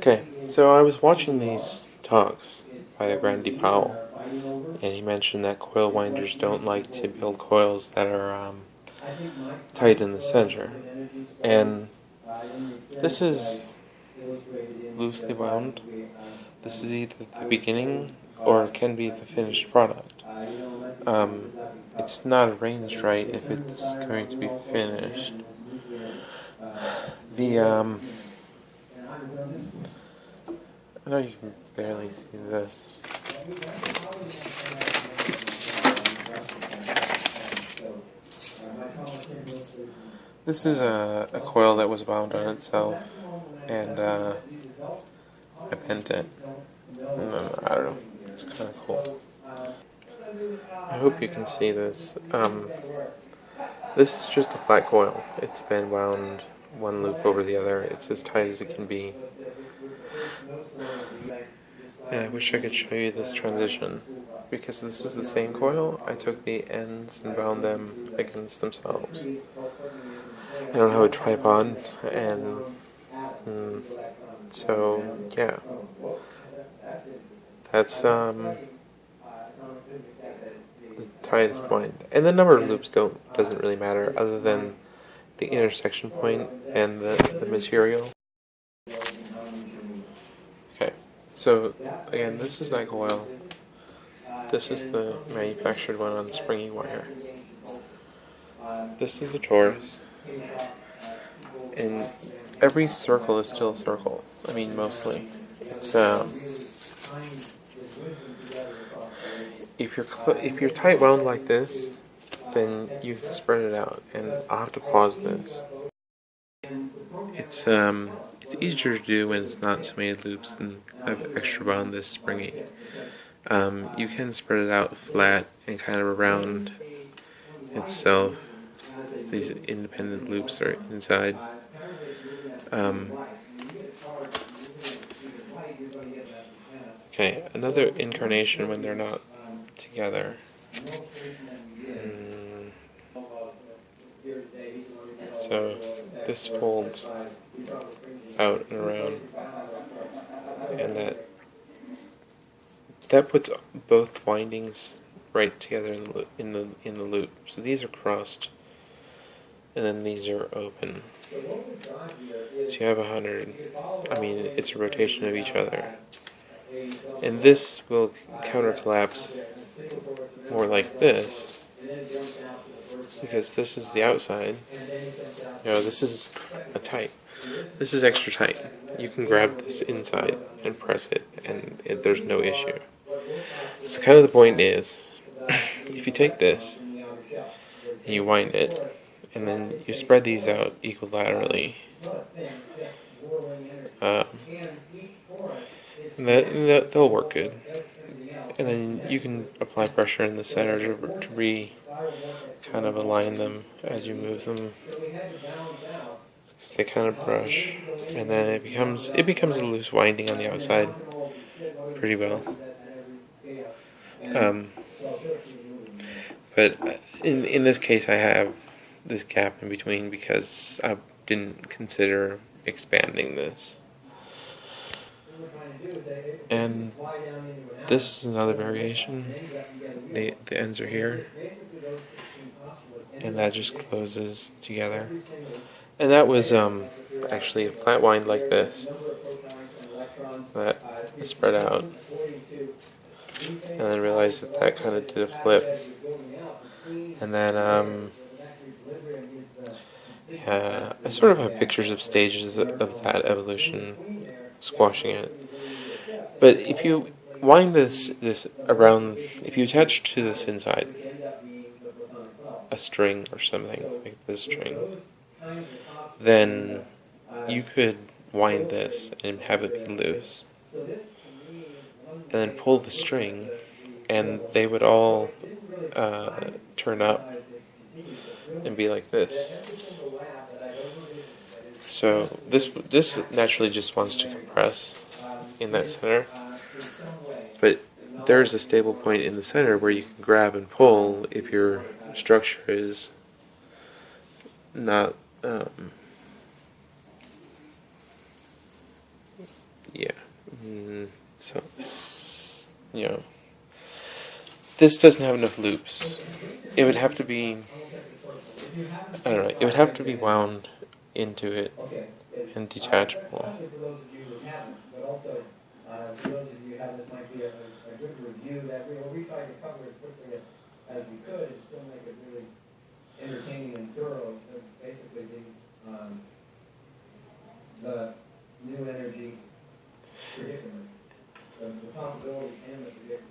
Okay, so I was watching these talks by Randy Powell, and he mentioned that coil winders don't like to build coils that are tight in the center. And this is loosely wound. This is either the beginning or it can be the finished product. It's not arranged right if it's going to be finished. I know you can barely see this. This is a coil that was wound on itself, and I bent it. I don't know. It's kind of cool. I hope you can see this. This is just a flat coil. It's been wound one loop over the other. It's as tight as it can be. And I wish I could show you this transition. Because this is the same coil, I took the ends and bound them against themselves. I don't have a tripod, and so yeah, that's the tightest wind. And the number of loops doesn't really matter, other than the intersection point and the material. Okay, so again, this is that coil. This is the manufactured one on springy wire. This is a torus. And every circle is still a circle. I mean, mostly. It's if you're tight wound like this, then you can spread it out. And I'll have to pause this. It's easier to do when it's not so many loops than have extra wound this springy. You can spread it out flat and kind of around itself. These independent loops are inside. Okay, another incarnation when they're not together. So this folds out and around, and that puts both windings right together in the loop. So these are crossed, and then these are open. So you have 100. I mean, it's a rotation of each other. And this will counter collapse more like this, because this is the outside. This is a tight. This is extra tight. You can grab this inside and press it, and there's no issue. So kind of the point is, if you take this and you wind it, and then you spread these out equilaterally, they'll work good. And then you can apply pressure in the center to kind of align them as you move them. They kind of brush, and then it becomes a loose winding on the outside pretty well. But in this case, I have this gap in between because I didn't consider expanding this. And this is another variation. The ends are here, and that just closes together. And that was actually a flat wind like this that spread out, and then realized that kind of did a flip. And then I sort of have pictures of stages of that evolution, squashing it. But if you wind this around, if you attach to this inside a string or something like this string, then you could wind this and have it be loose, and then pull the string, and they would all turn up and be like this. So this naturally just wants to compress in that center, but there's a stable point in the center where you can grab and pull if your structure is not you know, this doesn't have enough loops. It would have to be, I don't know, it would have to be wound into it and detachable. For those of you who have, this might be a good review that we tried to cover as quickly as we could and still make it really entertaining and thorough. Basically, the new energy predicament, the possibilities and the predicament.